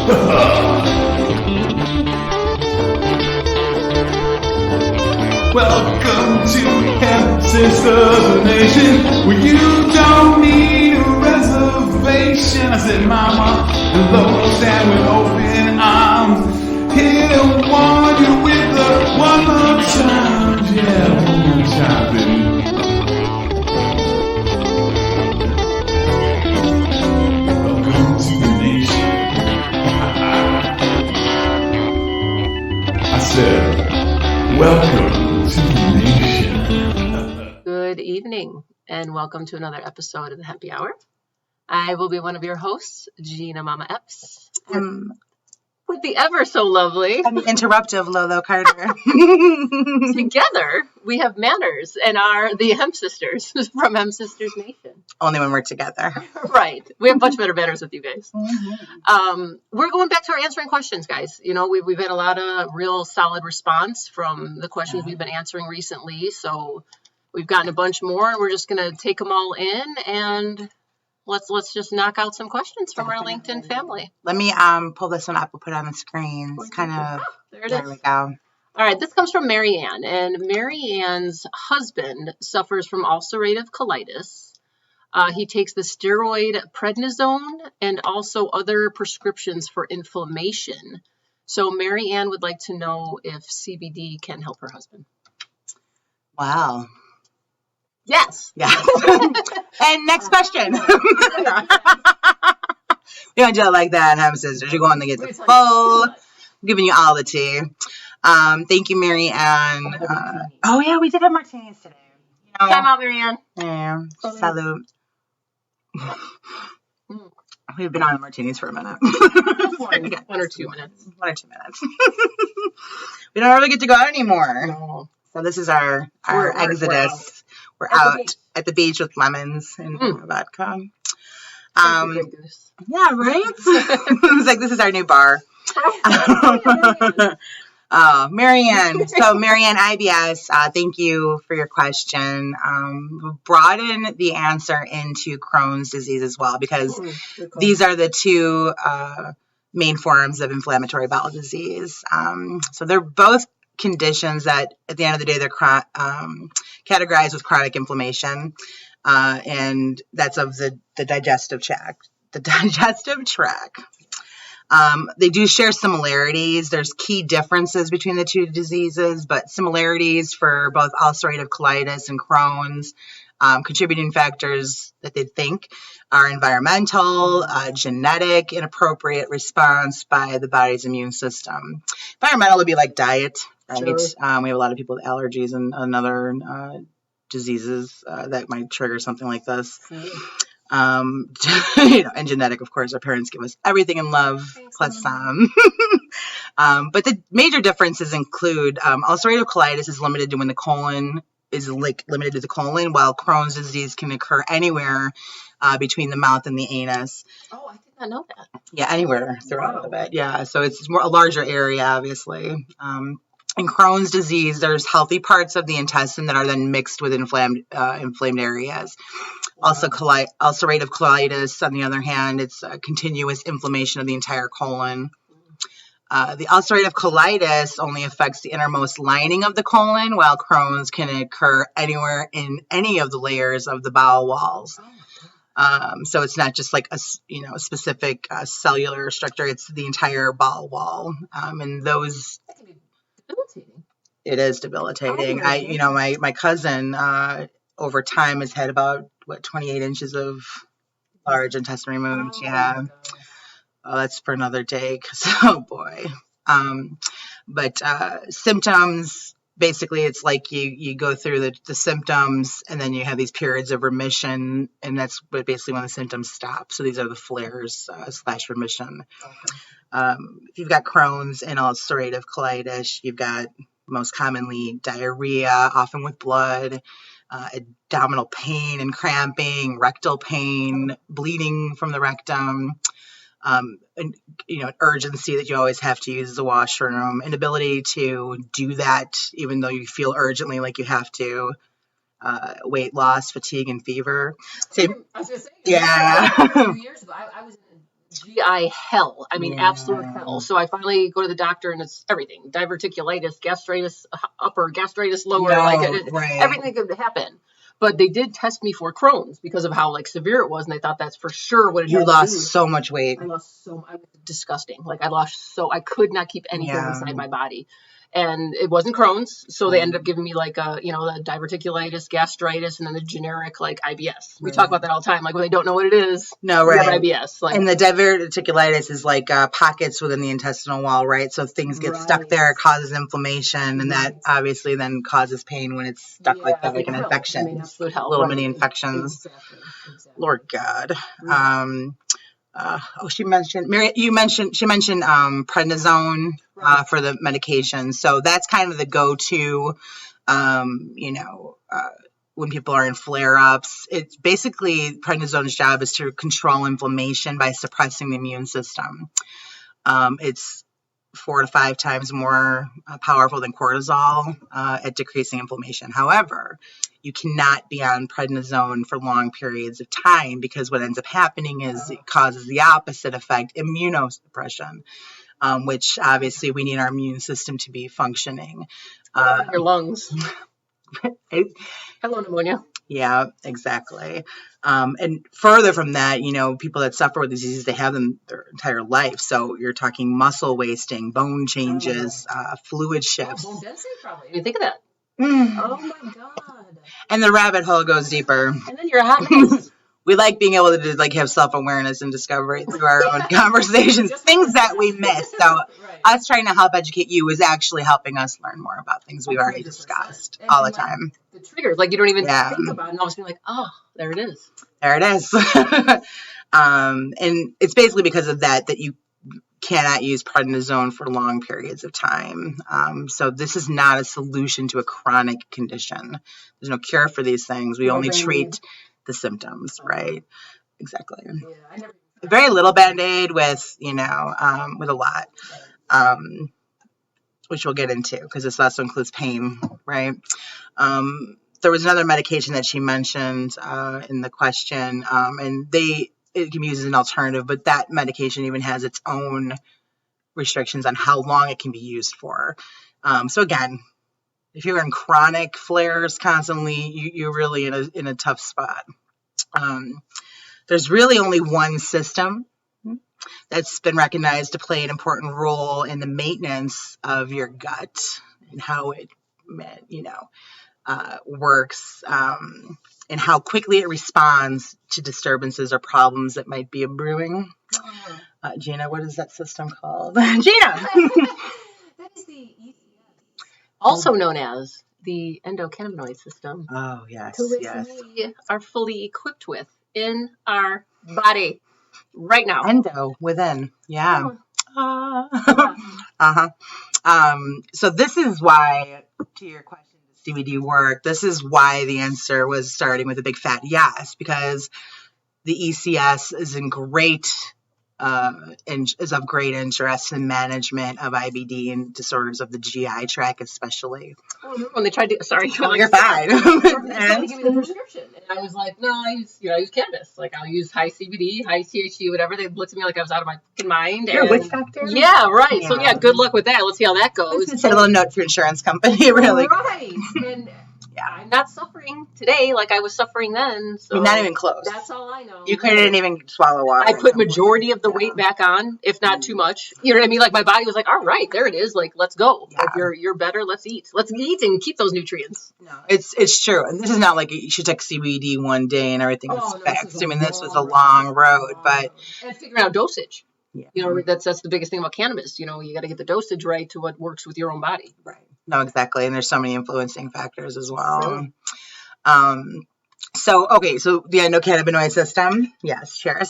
Welcome to Hemp Sisters Nation, where you don't need a reservation. I said, Mama, hello, stand with open arms. Here to warn you with a one more time. Yeah, one more time, baby. Welcome to the nation. I said, welcome to the nation. Good evening, and welcome to another episode of the Hempy Hour. I will be one of your hosts, Gina Mama Epps, with the ever so lovely and the interruptive Lolo Carter. Together, we have manners and are the Hemp Sisters from Hemp Sisters Nation. Only when we're together. Right. We have much better manners with you guys. Mm-hmm. We're going back to our answering questions, guys. You know, we've had a lot of real solid response from the questions we've been answering recently. So we've gotten a bunch more, and we're just going to take them all in and let's just knock out some questions from our LinkedIn family. Let me pull this one up. We'll put it on the screen. It's kind of there we go. All right, this comes from Mary Ann, and Mary Ann's husband suffers from ulcerative colitis. He takes the steroid Prednisone and also other prescriptions for inflammation. So Mary Ann would like to know if CBD can help her husband. Wow. Yes. Yes. And next question. We don't do it like that, Hemp Sisters. You're going to get the full, giving you all the tea. Thank you, Mary Ann. Oh, yeah, we did have martinis today. You know, time out, Mary Ann. Yeah. Salute. We've been on the martinis for a minute. One or 2 minutes. 1 or 2 minutes. We don't really get to go out anymore. No. So this is our exodus. We're out at the beach with lemons and vodka. Yeah, right? It's like, this is our new bar. Marianne. So Marianne IBS, thank you for your question. Broaden the answer into Crohn's disease as well, because these are the two main forms of inflammatory bowel disease. So they're both conditions that at the end of the day they're categorized with chronic inflammation, and that's of the digestive tract. They do share similarities. There's key differences between the two diseases, but similarities for both ulcerative colitis and Crohn's. Contributing factors that they think are environmental, genetic, inappropriate response by the body's immune system. Environmental would be like diet, right? Sure. We have a lot of people with allergies and other diseases that might trigger something like this. And genetic, of course, our parents give us everything in love, plus some. But the major differences include ulcerative colitis is limited to when the colon is limited to the colon, while Crohn's disease can occur anywhere between the mouth and the anus. Oh, I did not know that. Yeah, anywhere throughout the bed. Yeah, so it's a larger area, obviously. In Crohn's disease, there's healthy parts of the intestine that are then mixed with inflamed areas. Wow. Also, ulcerative colitis, on the other hand, it's a continuous inflammation of the entire colon. The ulcerative colitis only affects the innermost lining of the colon, while Crohn's can occur anywhere in any of the layers of the bowel walls. So it's not just like a specific cellular structure; it's the entire bowel wall. And those. That can be debilitating. It is debilitating. My cousin over time has had about 28 inches of large intestine removed. Yeah. Oh, that's for another day. Oh boy. But symptoms, basically it's like you go through the symptoms and then you have these periods of remission, and that's basically when the symptoms stop. So these are the flares / remission. Okay. If you've got Crohn's and ulcerative colitis, you've got most commonly diarrhea, often with blood, abdominal pain and cramping, rectal pain, bleeding from the rectum, and, urgency that you always have to use the washroom, inability to do that even though you feel urgently like you have to, weight loss, fatigue, and fever. I was going to say, yeah. a few years ago, I was in GI hell. I mean, Yeah. absolute hell. So I finally go to the doctor, and it's everything: diverticulitis, gastritis upper, gastritis lower, right. everything that could happen. But they did test me for Crohn's because of how like severe it was, and they thought that's for sure what it You had to lost do. so much weight. I lost so, I was disgusting. Like I could not keep anything Yeah. inside my body. And it wasn't Crohn's, so they ended up giving me like the diverticulitis, gastritis, and then the generic like IBS. We talk about that all the time. Like when they don't know what it is, No, we have right. IBS. Like, And the diverticulitis is like pockets within the intestinal wall, right? So if things get stuck there, it causes inflammation, and that obviously then causes pain when it's stuck like that, like an infection. I mean, absolute hell. Little Right. mini infections. Exactly. Lord God. Yeah. She mentioned prednisone for the medication. So that's kind of the go-to, when people are in flare-ups. It's basically prednisone's job is to control inflammation by suppressing the immune system. It's 4 to 5 times more powerful than cortisol at decreasing inflammation. However, you cannot be on prednisone for long periods of time because what ends up happening is it causes the opposite effect, immunosuppression, which obviously we need our immune system to be functioning. Your lungs. Hello, pneumonia. Yeah, exactly. And further from that, people that suffer with diseases, they have them their entire life. So you're talking muscle wasting, bone changes, fluid shifts. Bone density, probably. You think of that. Mm. Oh my God. And the rabbit hole goes deeper. And then you're a hot mess. We like being able to like have self-awareness and discovery through our own conversations, things that we miss. So us trying to help educate you is actually helping us learn more about things we've already discussed all the time. The triggers, like you don't even think about it, and all of a sudden you're like, oh, there it is. There it is. And it's basically because of that you cannot use prednisone for long periods of time. So this is not a solution to a chronic condition. There's no cure for these things. We only treat the symptoms, right? Exactly. Yeah, very little Band-Aid with, with a lot, which we'll get into because this also includes pain, right? There was another medication that she mentioned in the question, and it can be used as an alternative, but that medication even has its own restrictions on how long it can be used for. So again, if you're in chronic flares constantly, you're really in a tough spot. There's really only one system that's been recognized to play an important role in the maintenance of your gut and how it, works, and how quickly it responds to disturbances or problems that might be brewing. Gina, what is that system called? Gina! That is the also known as the endocannabinoid system. Oh, yes, to which we are fully equipped with in our body right now. Endo, within, yeah. So this is why, to your question, does CBD work? This is why the answer was starting with a big fat yes, because the ECS is in great is of great interest in management of IBD and disorders of the GI tract, especially. When they tried to, sorry, you're fine. They tried to give me the prescription, and I was like, no, I use cannabis. Like I'll use high CBD, high THC, whatever. They looked at me like I was out of my mind. You're a witch doctor? Yeah, right. Yeah. So yeah, good luck with that. Let's see how that goes. Just a little note for your insurance company, really. Right. And I'm not suffering today like I was suffering then. So not even close. That's all I know. You couldn't even swallow water. I put majority of the weight back on, if not too much. You know what I mean? Like my body was like, all right, there it is. Like, let's go. Yeah. Like you're better. Let's eat. Let's eat and keep those nutrients. No, it's true. And this is not like you should take CBD one day and everything is fixed. I mean, this was a long road, but and figuring out dosage. Yeah. That's the biggest thing about cannabis. You got to get the dosage right to what works with your own body. Right. No, exactly. And there's so many influencing factors as well. Sure. So the endocannabinoid system, yes, cheers.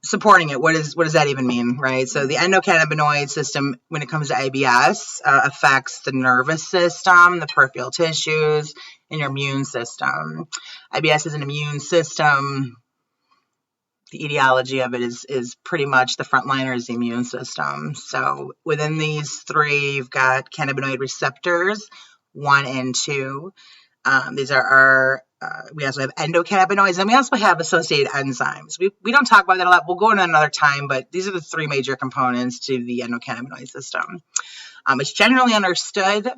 Supporting it, what does that even mean, right? So the endocannabinoid system, when it comes to IBS, affects the nervous system, the peripheral tissues, and your immune system. IBS is an immune system. The etiology of it is pretty much the frontliner is the immune system. So within these three, you've got cannabinoid receptors, 1 and 2. These are our we also have endocannabinoids, and we also have associated enzymes. We don't talk about that a lot. We'll go into another time, but these are the three major components to the endocannabinoid system. It's generally understood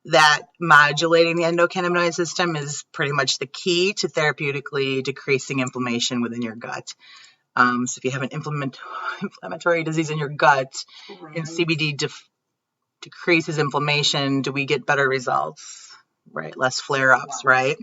that modulating the endocannabinoid system is pretty much the key to therapeutically decreasing inflammation within your gut. So if you have an inflammatory disease in your gut, and CBD decreases inflammation, do we get better results? Right, less flare-ups, right?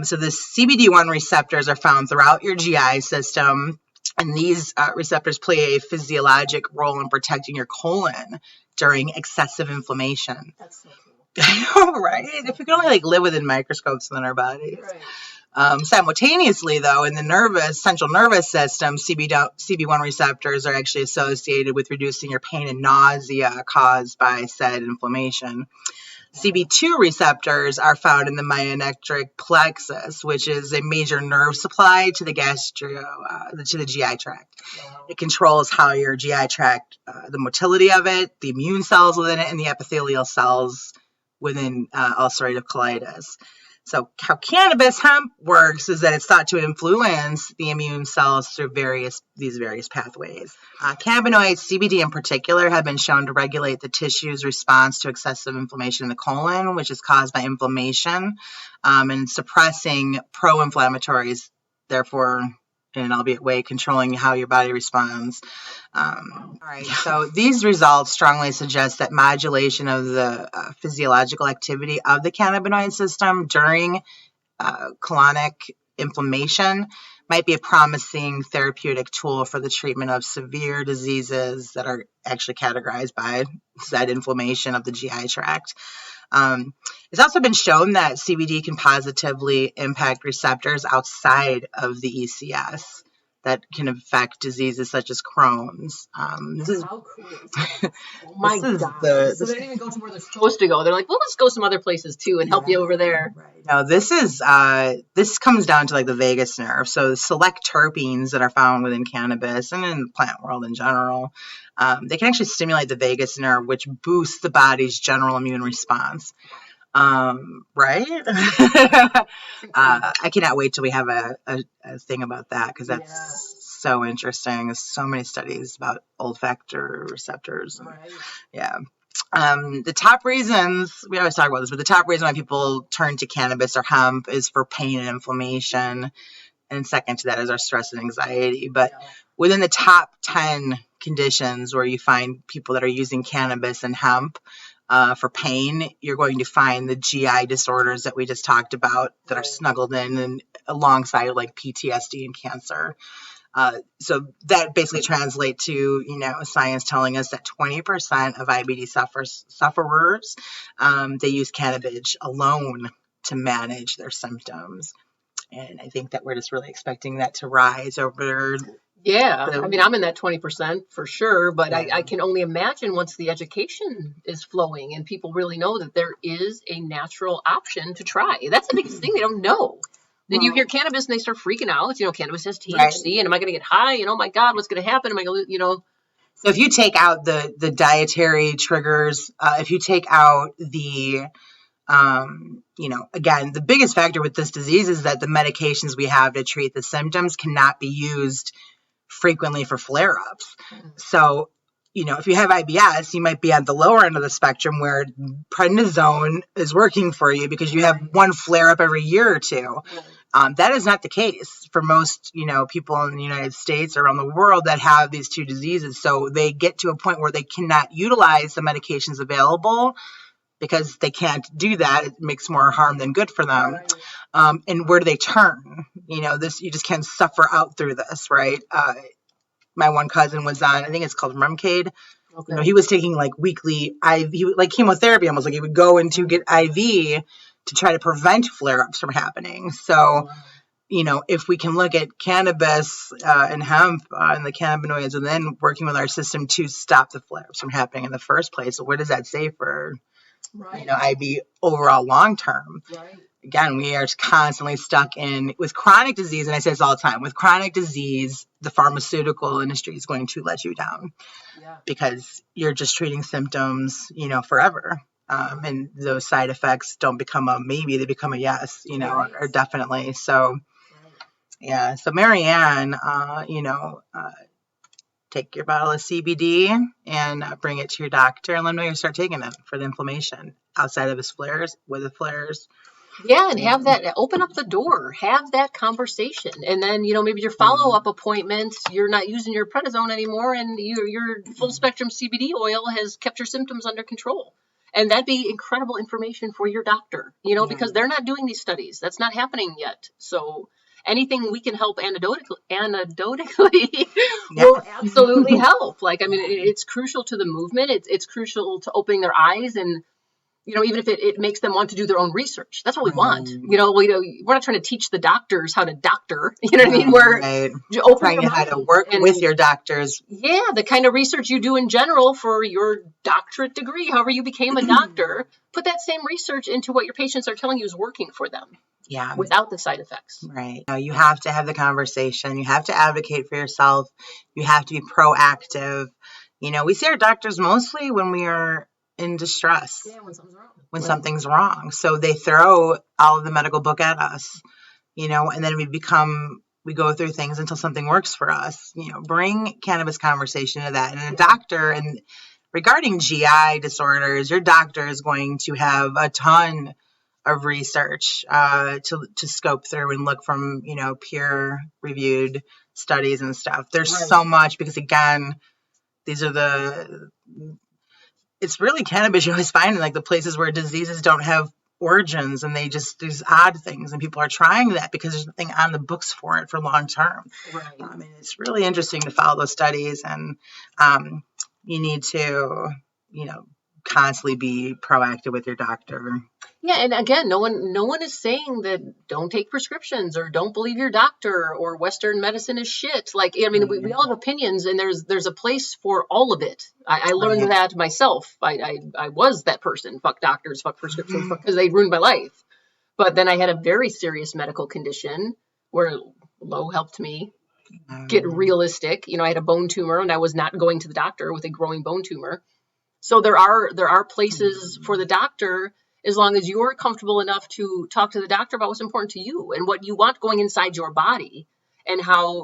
So the CBD1 receptors are found throughout your GI system, and these receptors play a physiologic role in protecting your colon during excessive inflammation. That's so cool. I know, right? If we could only live within microscopes in our bodies. Right. Simultaneously, though, in the central nervous system, CB1 receptors are actually associated with reducing your pain and nausea caused by said inflammation. CB2 receptors are found in the myonectric plexus, which is a major nerve supply to the to the GI tract. Wow. It controls how your GI tract, the motility of it, the immune cells within it, and the epithelial cells within ulcerative colitis. So how cannabis hemp works is that it's thought to influence the immune cells through these various pathways. Cannabinoids, CBD in particular, have been shown to regulate the tissue's response to excessive inflammation in the colon, which is caused by inflammation, and suppressing pro-inflammatories, therefore, in an albeit way, controlling how your body responds. All right, so these results strongly suggest that modulation of the physiological activity of the cannabinoid system during colonic inflammation might be a promising therapeutic tool for the treatment of severe diseases that are actually categorized by said inflammation of the GI tract. It's also been shown that CBD can positively impact receptors outside of the ECS that can affect diseases such as Crohn's. How cool is that? Oh my God. So they don't even go to where they're supposed to go. They're like, well, let's go some other places too and help you over there. Right. Now, this comes down to the vagus nerve. So select terpenes that are found within cannabis and in the plant world in general, they can actually stimulate the vagus nerve, which boosts the body's general immune response. Right? I cannot wait till we have a thing about that, because that's so interesting. There's so many studies about olfactory receptors. Right. Yeah. The top reasons, we always talk about this, but the top reason why people turn to cannabis or hemp is for pain and inflammation. And second to that is our stress and anxiety. But within the top 10 conditions where you find people that are using cannabis and hemp, for pain, you're going to find the GI disorders that we just talked about that are snuggled in and alongside PTSD and cancer. So that basically translates to, science telling us that 20% of IBD sufferers, they use cannabis alone to manage their symptoms. And I think that we're just really expecting that to rise over. Yeah, I mean, I'm in that 20% for sure, but I can only imagine once the education is flowing and people really know that there is a natural option to try. That's the biggest thing they don't know. Then you hear cannabis and they start freaking out. Cannabis has THC, and am I going to get high? And oh my God, what's going to happen? Am I going to, So if you take out the dietary triggers, if you take out the again, the biggest factor with this disease is that the medications we have to treat the symptoms cannot be used frequently for flare-ups. So, if you have IBS, you might be at the lower end of the spectrum where prednisone is working for you because you have one flare-up every year or two. That is not the case for most, people in the United States or around the world that have these two diseases. So they get to a point where they cannot utilize the medications available because they can't do that. It makes more harm than good for them. And where do they turn? You just can't suffer out through this, right? My one cousin was on, I think it's called Remcade. Okay. He was taking weekly IV, like chemotherapy, almost he would go in to get IV to try to prevent flare-ups from happening. So, if we can look at cannabis and hemp and the cannabinoids and then working with our system to stop the flare-ups from happening in the first place, so what does that say for IB overall long term? Again, we are constantly stuck with chronic disease, and I say this all the time, with chronic disease, the pharmaceutical industry is going to let you down because you're just treating symptoms, forever. And those side effects don't become a maybe, they become a yes, you know, Right. or definitely. So, yeah. So Marianne, take your bottle of CBD and bring it to your doctor and let them know you start taking it for the inflammation outside of his flares, with the flares. Yeah, and have that, open up the door, have that conversation. And then, maybe your follow-up appointment, you're not using your prednisone anymore, and your full spectrum CBD oil has kept your symptoms under control. And that'd be incredible information for your doctor, because they're not doing these studies. That's not happening yet. So anything we can help anecdotally will absolutely help. Like, I mean, it's crucial to the movement. It's crucial to opening their eyes, and even if it makes them want to do their own research. That's what we want. We're not trying to teach the doctors how to doctor. You know what I mean? We're trying how to work with your doctors. Yeah, the kind of research you do in general for your doctorate degree, however you became a doctor, put that same research into what your patients are telling you is working for them. Yeah. Without the side effects. Right. You have to have the conversation. You have to advocate for yourself. You have to be proactive. We see our doctors mostly when we are in distress. Yeah, when something's wrong. When something's wrong. So they throw all of the medical book at us, and then we go through things until something works for us. Bring cannabis conversation to that. And a doctor, and regarding GI disorders, your doctor is going to have a ton of research to scope through and look from, peer reviewed studies and stuff. There's so much, because again, these are it's really cannabis you always find in like the places where diseases don't have origins, and they just, these odd things, and people are trying that because there's nothing on the books for it for long term. Right. I mean, it's really interesting to follow those studies, and you need to, constantly be proactive with your doctor. Yeah, and again, no one is saying that don't take prescriptions or don't believe your doctor or Western medicine is shit. Like, I mean, we all have opinions, and there's a place for all of it. I learned that myself. I was that person. Fuck doctors, fuck prescriptions, because they ruined my life. But then I had a very serious medical condition where Lo helped me get realistic. I had a bone tumor, and I was not going to the doctor with a growing bone tumor. So there are places for the doctor, as long as you're comfortable enough to talk to the doctor about what's important to you and what you want going inside your body, and how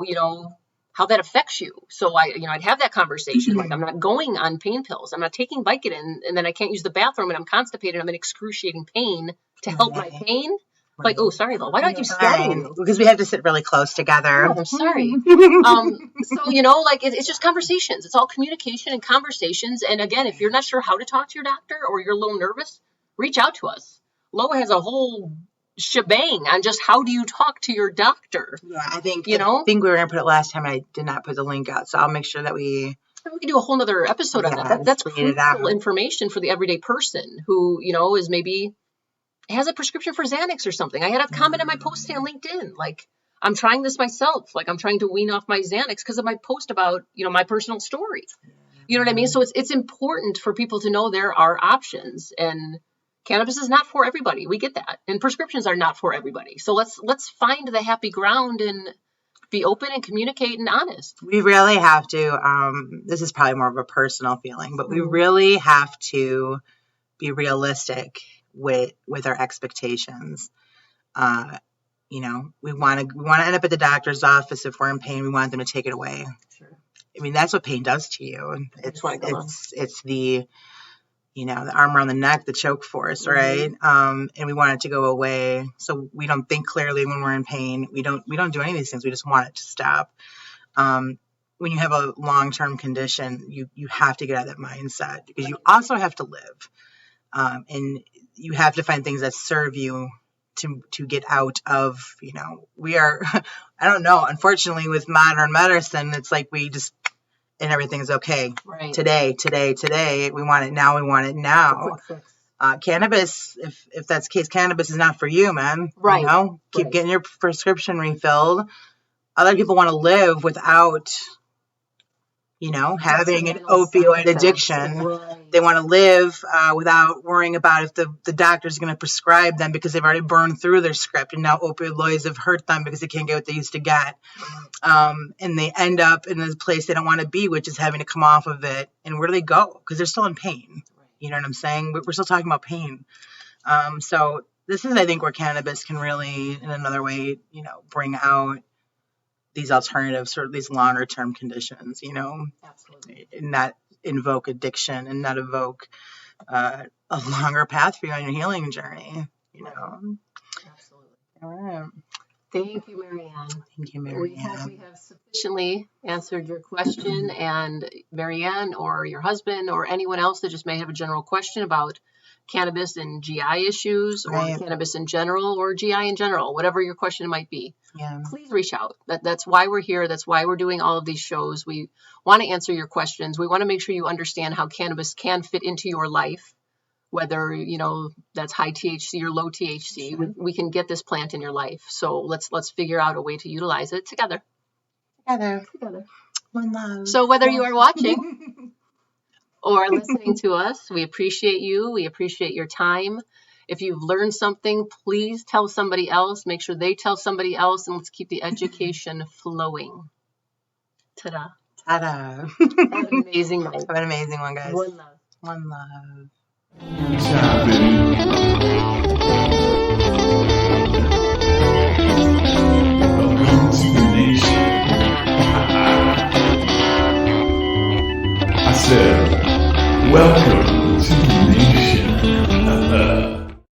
that affects you. So I'd have that conversation. Like, I'm not going on pain pills. I'm not taking Vicodin, and then I can't use the bathroom, and I'm constipated. I'm in excruciating pain to help my pain. Like, oh, sorry, Lo, why do I keep stabbing you? Because we have to sit really close together. Oh, I'm sorry. So, like, it's just conversations. It's all communication and conversations. And again, if you're not sure how to talk to your doctor, or you're a little nervous, reach out to us. Lo has a whole shebang on just how do you talk to your doctor. Yeah, I think we were going to put it last time. I did not put the link out, so I'll make sure that we can do a whole nother episode on that. That's crucial information for the everyday person who, is maybe has a prescription for Xanax or something. I had a comment on my post on LinkedIn. Like, I'm trying this myself. Like, I'm trying to wean off my Xanax because of my post about, my personal story. You know what I mean? So it's important for people to know there are options, and cannabis is not for everybody. We get that. And prescriptions are not for everybody. So let's find the happy ground and be open and communicate and honest. We really have to, this is probably more of a personal feeling, but we really have to be realistic with our expectations. We want to end up at the doctor's office. If we're in pain, we want them to take it away. Sure. I mean, that's what pain does to you. It's the, the arm around the neck, the choke force, right? And we want it to go away. So we don't think clearly when we're in pain. We don't do any of these things. We just want it to stop. When you have a long-term condition, you have to get out of that mindset, because you also have to live. And you have to find things that serve you to get out of, we are, I don't know, unfortunately with modern medicine, it's like we just, and everything's okay. Right. Today, we want it now, Cannabis, if that's the case, cannabis is not for you, man. Right. Keep getting your prescription refilled. Other people want to live without, having an opioid addiction. Right. They want to live without worrying about if the doctor's going to prescribe them, because they've already burned through their script, and now opioids have hurt them because they can't get what they used to get. And they end up in this place they don't want to be, which is having to come off of it. And where do they go? Because they're still in pain. You know what I'm saying? We're still talking about pain. So this is, I think, where cannabis can really, in another way, bring out these alternatives, sort of these longer term conditions, Absolutely. and not invoke addiction and not evoke a longer path for you on your healing journey, Absolutely. All right. Thank you, Marianne. Thank you, We Marianne. have sufficiently answered your question, and Marianne or your husband or anyone else that just may have a general question about cannabis and GI issues or Right. cannabis in general or GI in general, whatever your question might be, Yeah. please reach out. That's why we're here. That's why we're doing all of these shows. We want to answer your questions. We want to make sure you understand how cannabis can fit into your life, whether, that's high THC or low THC. Sure. We can get this plant in your life. So let's figure out a way to utilize it together. Together. Together. One love. So whether you are watching or listening to us, we appreciate you. We appreciate your time. If you've learned something, please tell somebody else. Make sure they tell somebody else, and let's keep the education flowing. Ta-da. Ta-da. Have an amazing night. Have an amazing one, guys. One love. One love. Welcome to the nation. I said, welcome